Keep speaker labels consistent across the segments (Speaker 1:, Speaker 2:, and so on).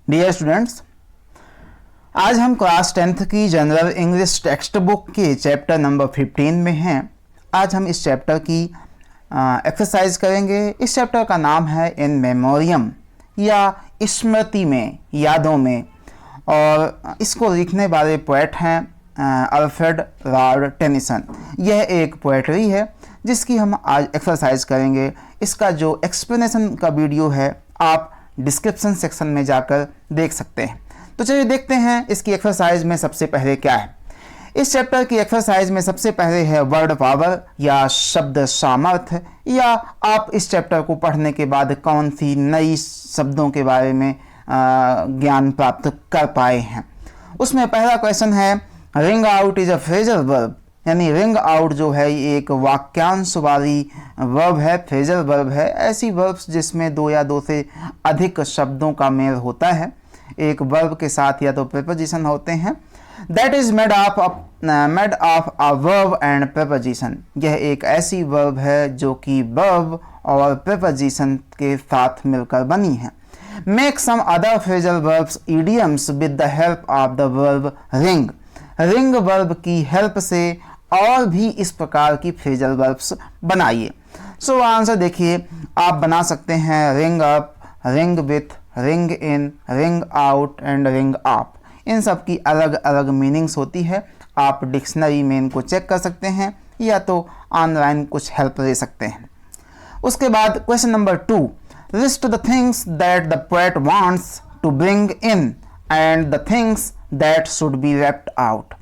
Speaker 1: Dear students, आज हम class 10th की जनरल इंग्लिश टेक्स्ट बुक के चैप्टर नंबर 15 में हैं। आज हम इस चैप्टर की एक्सरसाइज करेंगे। इस चैप्टर का नाम है इन मेमोरियम या स्मृति में, यादों में, और इसको लिखने वाले पोएट हैं अल्फ्रेड लॉर्ड टेनिसन। यह एक पोएट्री है जिसकी हम आज एक्सरसाइज करेंगे। इसका जो एक्सप्लेनेशन का वीडियो है आप डिस्क्रिप्शन सेक्शन में जाकर देख सकते हैं। तो चलिए देखते हैं इसकी एक्सरसाइज में सबसे पहले क्या है। इस चैप्टर की एक्सरसाइज में सबसे पहले है वर्ड पावर या शब्द सामर्थ्य, या आप इस चैप्टर को पढ़ने के बाद कौन सी नई शब्दों के बारे में ज्ञान प्राप्त कर पाए हैं। उसमें पहला क्वेश्चन है ring out is a phrasal verb, यानी रिंग आउट जो है ये एक वाक्यांश वाली वर्ब है, फ्रेजल वर्ब है। ऐसी वर्ब्स जिसमें दो या दो से अधिक शब्दों का मेल होता है, एक वर्ब के साथ या तो प्रीपोजिशन होते हैं। That is made of a verb and preposition. यह एक ऐसी वर्ब है जो कि वर्ब और प्रीपोजिशन के साथ मिलकर बनी है। Make some other phrasal verbs idioms with the help of the verb ring. Ring verb की हेल्प से और भी इस प्रकार की फ्रेजल वर्ब्स बनाइए। सो आंसर देखिए, आप बना सकते हैं ring up, ring with, ring in, ring out and ring up. इन सब की अलग अलग मीनिंग्स होती है। आप डिक्शनरी में इनको चेक कर सकते हैं या तो ऑनलाइन कुछ हेल्प ले सकते हैं। उसके बाद question number 2, list the things that the poet wants to bring in and the things that should be left out.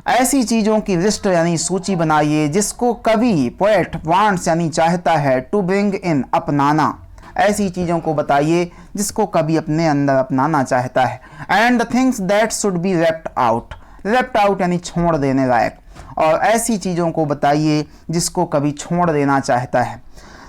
Speaker 1: ऐसी चीज़ों की लिस्ट यानी सूची बनाइए जिसको कवि पोएट वांट्स यानी चाहता है, टू ब्रिंग इन अपनाना। ऐसी चीज़ों को बताइए जिसको कवि अपने अंदर अपनाना चाहता है। And the things that should be left out, left out यानी छोड़ देने लायक, और ऐसी चीज़ों को बताइए जिसको कवि छोड़ देना चाहता है।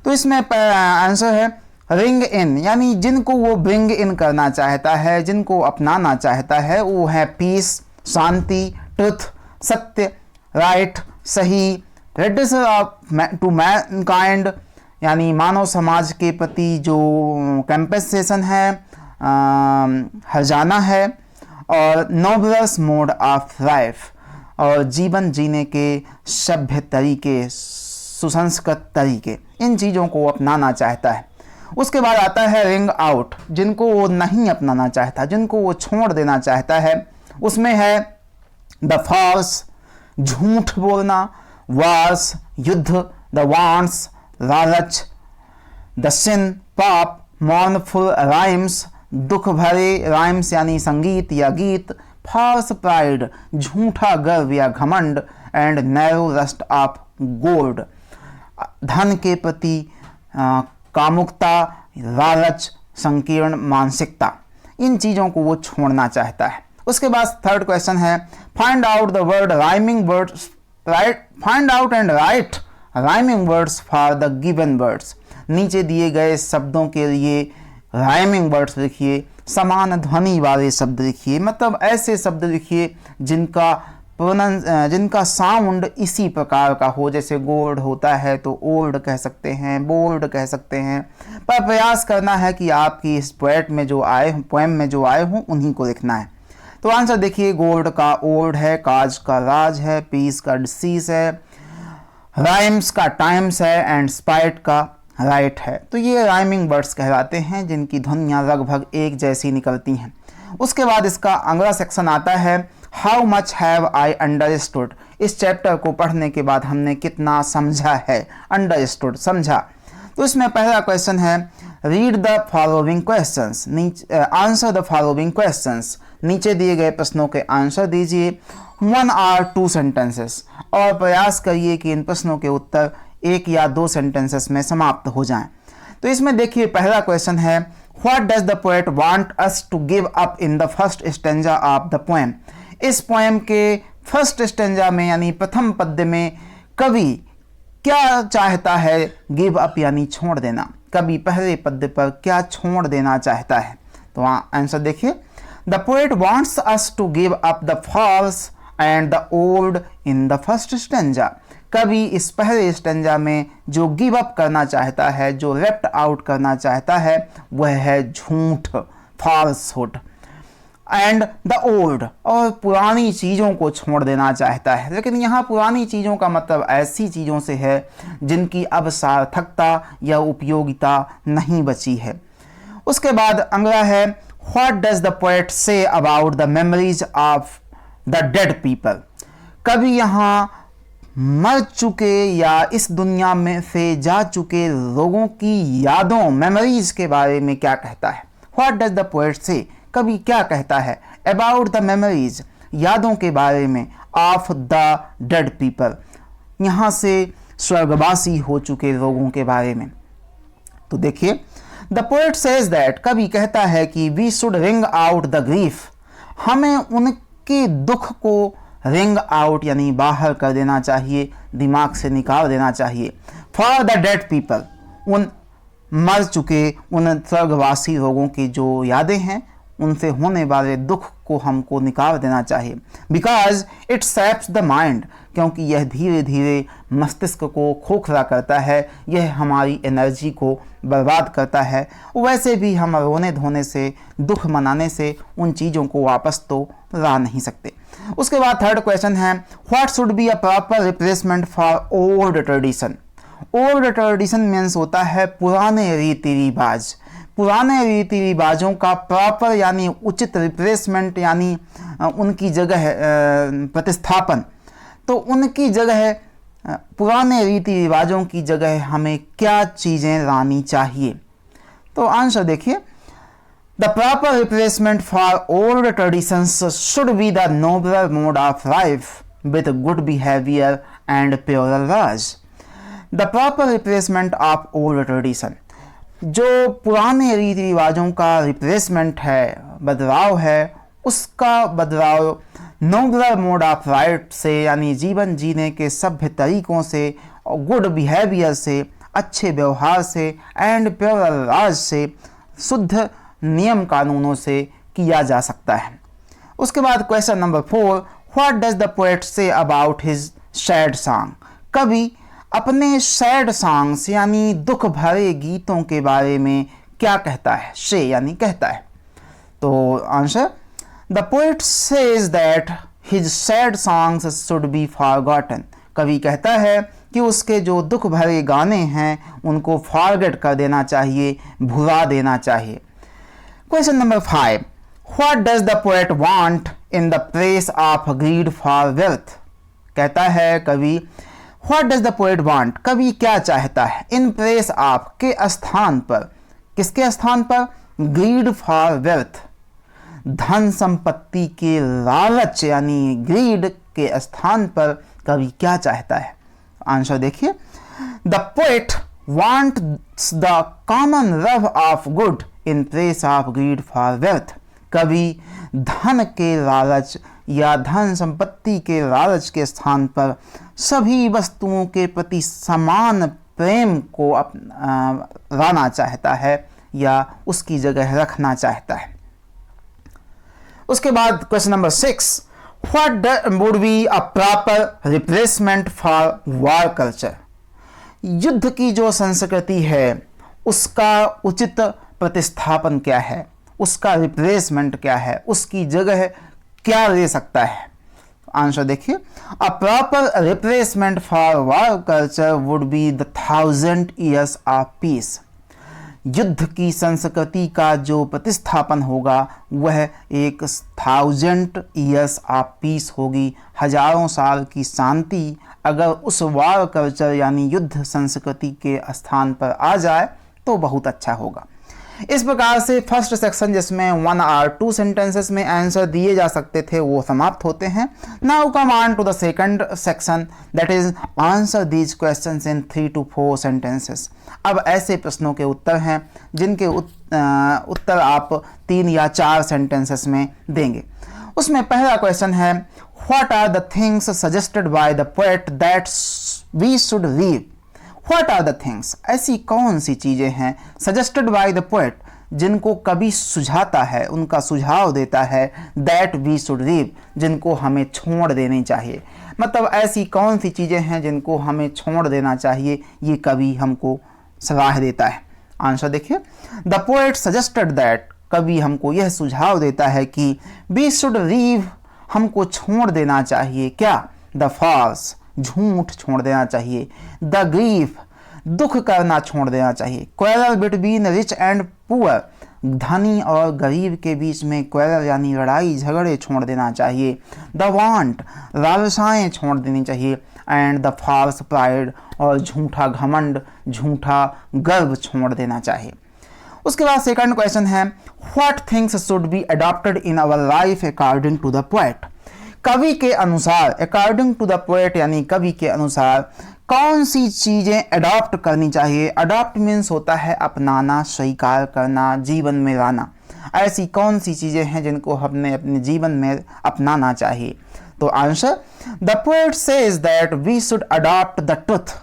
Speaker 1: तो इसमें आंसर है रिंग इन, यानी जिनको वो ब्रिंग इन करना चाहता है, जिनको अपनाना चाहता है, वो है पीस, शांति, ट्रुथ, सत्य, राइट, सही, रेडिस टू मैनकाइंड यानी मानव समाज के प्रति जो कंपेंसेशन है, हर्जाना है, और नोबलेस्ट मोड ऑफ लाइफ, और जीवन जीने के सभ्य तरीके, सुसंस्कृत तरीके, इन चीज़ों को अपनाना चाहता है। उसके बाद आता है रिंग आउट, जिनको वो नहीं अपनाना चाहता, जिनको वो छोड़ देना चाहता है। उसमें है द फॉल्स, झूठ बोलना, वार्स, युद्ध, द वांट्स, लालच, द सिन, पाप, मॉर्नफुल राइम्स, दुख भरे राइम्स यानी संगीत या गीत, फॉल्स प्राइड, झूठा गर्व या घमंड, and narrow lust of gold, धन के प्रति कामुकता, लालच, संकीर्ण मानसिकता। इन चीज़ों को वो छोड़ना चाहता है। उसके बाद थर्ड क्वेश्चन है find out the word rhyming words, find out and right rhyming words for the given words. नीचे दिए गए शब्दों के लिए राइमिंग वर्ड्स लिखिए, समान ध्वनि वाले शब्द लिखिए, मतलब ऐसे शब्द लिखिए जिनका साउंड इसी प्रकार का हो। जैसे गोल्ड होता है तो ओल्ड कह सकते हैं, बोल्ड कह सकते हैं, पर प्रयास करना है कि आपकी इस पोएम में जो आए हों उन्हीं को लिखना है। तो आंसर देखिए, गोल्ड का ओल्ड है, काज का राज है, पीस का डिसीज है, राइम्स का टाइम्स है, एंड स्पाइट का राइट है। तो ये राइमिंग वर्ड्स कहलाते हैं जिनकी ध्वनियाँ लगभग एक जैसी निकलती हैं। उसके बाद इसका अगला सेक्शन आता है how much have I understood. इस चैप्टर को पढ़ने के बाद हमने कितना समझा है, अंडरस्टूड समझा। तो इसमें पहला क्वेश्चन है read the following questions, answer the following questions. नीचे दिए गए प्रश्नों के आंसर दीजिए 1 or 2 सेंटेंसेस, और प्रयास करिए कि इन प्रश्नों के उत्तर 1 या 2 सेंटेंसेस में समाप्त हो जाएं। तो इसमें देखिए पहला क्वेश्चन है what does the poet want us to give up in the first stanza of the poem. इस पोएम के फर्स्ट स्टेंजा में यानी प्रथम पद्य में कवि क्या चाहता है, गिव अप यानी छोड़ देना। कवि पहले पद्य पर क्या छोड़ देना चाहता है। तो आंसर देखिए, the poet wants us to give up the false and the old in the first stanza. कवि इस पहले स्टेंजा में जो गिव अप करना चाहता है, जो लेफ्ट आउट करना चाहता है, वह है झूठ, falsehood एंड द ओल्ड, और पुरानी चीज़ों को छोड़ देना चाहता है। लेकिन यहाँ पुरानी चीज़ों का मतलब ऐसी चीज़ों से है जिनकी अब सार्थकता या उपयोगिता नहीं बची है। उसके बाद अगला है what does the poet say about the memories of the dead people. कवि यहाँ मर चुके या इस दुनिया में से जा चुके लोगों की यादों, मेमोरीज के बारे में क्या कहता है। व्हाट डज द पोएट से, कवि क्या कहता है अबाउट द मेमोरीज, यादों के बारे में, ऑफ द डेड पीपल, यहाँ से स्वर्गवासी हो चुके लोगों के बारे में। तो देखिए द पोएट सेज दैट, कवि कहता है कि we should ring out the grief, हमें उनके दुख को रिंग आउट यानी बाहर कर देना चाहिए, दिमाग से निकाल देना चाहिए। फॉर द डेड पीपल, उन मर चुके उन स्वर्गवासी लोगों की जो यादें हैं, उनसे होने वाले दुख को हमको निकाल देना चाहिए। बिकॉज इट सैप्स द माइंड, क्योंकि यह धीरे धीरे मस्तिष्क को खोखला करता है, यह हमारी एनर्जी को बर्बाद करता है। वैसे भी हम रोने धोने से, दुख मनाने से उन चीज़ों को वापस तो ला नहीं सकते। उसके बाद थर्ड क्वेश्चन है what should be a proper replacement for old tradition. Old tradition means होता है पुराने रीति रिवाज। पुराने रीति रिवाजों का प्रॉपर यानी उचित रिप्लेसमेंट यानी उनकी जगह प्रतिस्थापन। तो उनकी जगह, पुराने रीति रिवाजों की जगह हमें क्या चीज़ें लानी चाहिए। तो आंसर देखिए, the proper replacement for old traditions should be the nobler mode of life with good behaviour and purer laws. The proper replacement of old tradition, जो पुराने रीति रिवाजों का रिप्लेसमेंट है, बदलाव है, उसका बदलाव नोबलर मोड ऑफ लाइफ से यानी जीवन जीने के सभ्य तरीकों से, गुड बिहेवियर से, अच्छे व्यवहार से, एंड प्योर लॉज से, शुद्ध नियम कानूनों से किया जा सकता है। उसके बाद question number 4, what does the poet say about his sad song. कवि अपने सैड सॉन्ग्स यानी दुख भरे गीतों के बारे में क्या कहता है। से यानी कहता है। तो answer, the poet says that his sad songs should be forgotten. कवि कहता है कि उसके जो दुख भरे गाने हैं उनको फॉरगेट कर देना चाहिए, भुला देना चाहिए। Question number 5, what does the poet want in the place of greed for wealth. कहता है कवि, what does the poet want, कवि क्या चाहता है, इन प्लेस ऑफ के स्थान पर, किसके स्थान पर, ग्रीड फॉर वेल्थ, धन संपत्ति के लालच यानी ग्रीड के स्थान पर कवि क्या चाहता है। आंसर देखिए, the poet wants the common love of good in place of greed for wealth. कवि धन के लालच या धन संपत्ति के लालच के स्थान पर सभी वस्तुओं के प्रति समान प्रेम को लाना चाहता है या उसकी जगह रखना चाहता है। उसके बाद question number 6, what would be a proper replacement for war culture. युद्ध की जो संस्कृति है उसका उचित प्रतिस्थापन क्या है, उसका रिप्लेसमेंट क्या है, उसकी जगह क्या ले सकता है। आंसर देखिए, a proper replacement for war culture would be the 1000 years of peace. युद्ध की संस्कृति का जो प्रतिस्थापन होगा वह एक 1000 years ऑफ पीस होगी। हजारों साल की शांति अगर उस वॉर कल्चर यानी युद्ध संस्कृति के स्थान पर आ जाए तो बहुत अच्छा होगा। इस प्रकार से फर्स्ट सेक्शन जिसमें 1 और 2 सेंटेंसेस में आंसर दिए जा सकते थे वो समाप्त होते हैं। Now come on to the second section, that is answer these questions in 3 to 4 sentences. अब ऐसे प्रश्नों के उत्तर हैं जिनके उत्तर आप 3 या 4 सेंटेंसेस में देंगे। उसमें पहला क्वेश्चन है, what are the things suggested by the poet that we should leave. What are the things, ऐसी कौन सी चीज़ें हैं सजेस्टेड बाय द पोएट जिनको कवि सुझाता है, उनका सुझाव देता है, दैट वी शुड लीव, जिनको हमें छोड़ देनी चाहिए। मतलब ऐसी कौन सी चीज़ें हैं जिनको हमें छोड़ देना चाहिए, ये कवि हमको सलाह देता है। आंसर देखिए, द पोएट सजेस्टेड दैट, कवि हमको यह सुझाव देता है कि वी शुड लीव, हमको छोड़ देना चाहिए क्या, द फॉल्स, झूठ छोड़ देना चाहिए, द ग्रीफ, दुख करना छोड़ देना चाहिए, quarrel between rich and poor, धनी और गरीब के बीच में क्वेरल यानी लड़ाई झगड़े छोड़ देना चाहिए, द वांट, लालसाएं छोड़ देनी चाहिए, एंड द फॉल्स प्राइड, और झूठा घमंड, झूठा गर्व छोड़ देना चाहिए। उसके बाद सेकंड क्वेश्चन है, what things should be adopted in our life according to the poet, कवि के अनुसार, अकॉर्डिंग टू द पोएट यानी कवि के अनुसार कौन सी चीज़ें अडॉप्ट करनी चाहिए। अडॉप्ट मीन्स होता है अपनाना, स्वीकार करना, जीवन में लाना। ऐसी कौन सी चीज़ें हैं जिनको हमने अपने जीवन में अपनाना चाहिए। तो answer, the poet says that we should adopt the truth,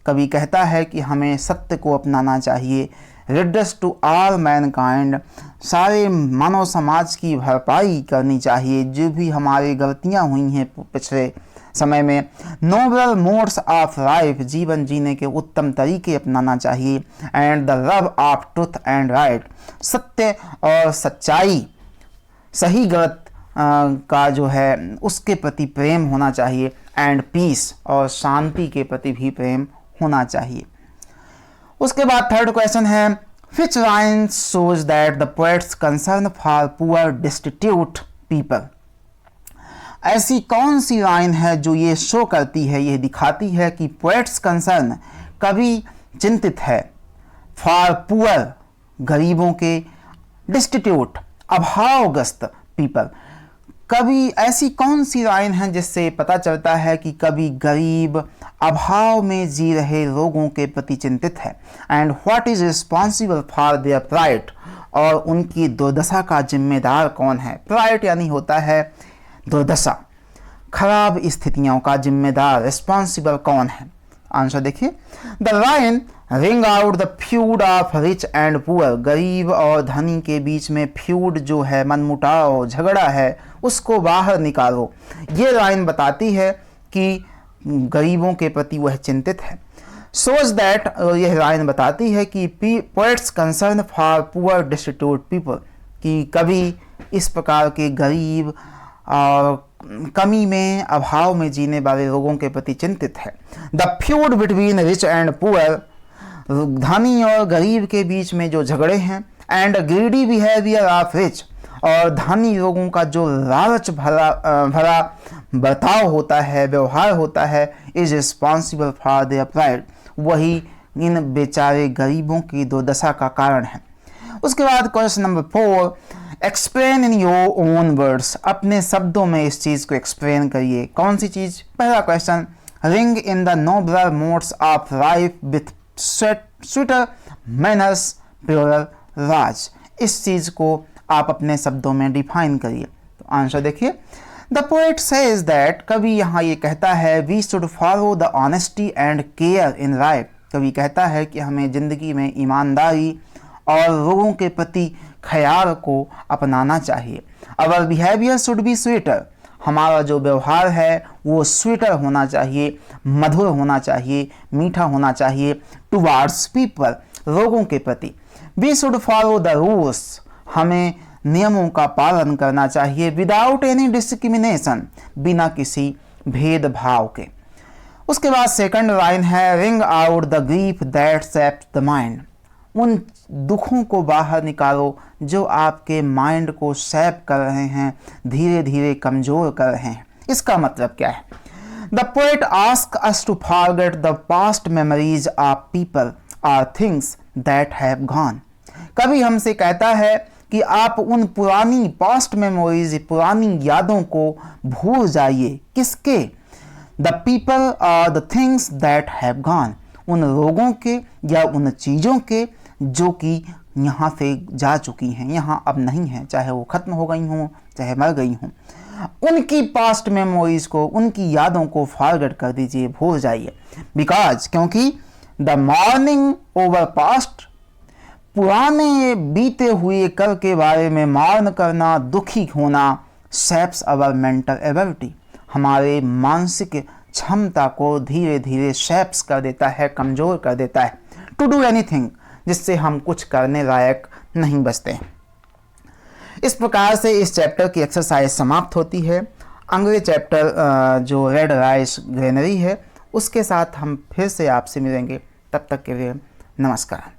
Speaker 1: कवि कहता है कि हमें सत्य को अपनाना चाहिए, रिडस टू ऑल मैनकाइंड, सारे मानव समाज की भरपाई करनी चाहिए, जो भी हमारी गलतियां हुई हैं पिछले समय में, नोबल मोड्स ऑफ लाइफ, जीवन जीने के उत्तम तरीके अपनाना चाहिए, and the love of truth and right, सत्य और सच्चाई, सही गलत का जो है उसके प्रति प्रेम होना चाहिए, एंड पीस, और शांति के प्रति भी प्रेम होना चाहिए। उसके बाद थर्ड क्वेश्चन है, which line shows that the poet's concern for poor destitute people, ऐसी कौन सी लाइन है जो ये शो करती है, ये दिखाती है कि पोएट्स कंसर्न, कवि चिंतित है, फॉर पुअर, गरीबों के, डिस्टिट्यूट, अभावग्रस्त पीपल, कवि ऐसी कौन सी लाइन है जिससे पता चलता है कि कवि गरीब, अभाव में जी रहे लोगों के प्रति चिंतित है, and what is responsible for their pride, और उनकी दुर्दशा का जिम्मेदार कौन है। प्राइड यानी होता है दुर्दशा, खराब स्थितियों का जिम्मेदार, रिस्पॉन्सिबल कौन है। आंसर देखिए, the line ring out the feud of rich and poor, गरीब और धनी के बीच में फ्यूड जो है, मनमुटाव, झगड़ा है, उसको बाहर निकालो। ये लाइन बताती है कि गरीबों के प्रति वह चिंतित है। सोच दैट, यह लाइन बताती है कि poets concern for poor destitute people, कि कवि इस प्रकार के गरीब और कमी में, अभाव में जीने वाले लोगों के प्रति चिंतित है। The feud between rich and poor, धनी और गरीब के बीच में जो झगड़े हैं, and greedy behaviour of rich, और धनी लोगों का जो लालच भरा बर्ताव होता है, व्यवहार होता है, is responsible for their pride, वही इन बेचारे गरीबों की दुर्दशा का कारण है। उसके बाद question number 4, explain in your own words, अपने शब्दों में इस चीज़ को एक्सप्लेन करिए। कौन सी चीज़। पहला question, ring in the nobler modes of life with sweeter manners purer laws, इस चीज़ को आप अपने शब्दों में डिफाइन करिए। तो आंसर देखिए, द पोएट सेज दैट, कवि यहाँ ये कहता है, we should follow the honesty and care in life, कवि कहता है कि हमें ज़िंदगी में ईमानदारी और लोगों के प्रति ख्याल को अपनाना चाहिए। अवर बिहेवियर शुड बी स्वीटर, हमारा जो व्यवहार है वो स्वीटर होना चाहिए, मधुर होना चाहिए, मीठा होना चाहिए, टुवार्ड्स पीपल, लोगों के प्रति। We should follow the rules, हमें नियमों का पालन करना चाहिए, विदाउट एनी डिस्क्रिमिनेशन, बिना किसी भेदभाव के। उसके बाद सेकंड लाइन है, ring out the grief that ceps the mind, उन दुखों को बाहर निकालो जो आपके माइंड को सैप कर रहे हैं, धीरे धीरे कमज़ोर कर रहे हैं। इसका मतलब क्या है। The poet ask us to forget the past memories of people or things that have gone, कभी हमसे कहता है कि आप उन पुरानी पास्ट मेमोरीज, पुरानी यादों को भूल जाइए। किसके। The people or the things that have gone, उन लोगों के या उन चीज़ों के जो कि यहाँ से जा चुकी हैं, यहाँ अब नहीं हैं, चाहे वो ख़त्म हो गई हों, चाहे मर गई हों। उनकी पास्ट मेमोरीज को, उनकी यादों को फॉरगेट कर दीजिए, भूल जाइए। बिकॉज, क्योंकि द मॉर्निंग ओवर पास्ट, पुराने बीते हुए कल के बारे में मार्न करना, दुखी होना, सेप्स अवर मेंटल एबिलिटी, हमारे मानसिक क्षमता को धीरे धीरे शेप्स कर देता है, कमज़ोर कर देता है। टू डू एनीथिंग, जिससे हम कुछ करने लायक नहीं बचते हैं। इस प्रकार से इस चैप्टर की एक्सरसाइज समाप्त होती है। अगले चैप्टर जो रेड राइस ग्रेनरी है उसके साथ हम फिर से आपसे मिलेंगे। तब तक के लिए नमस्कार।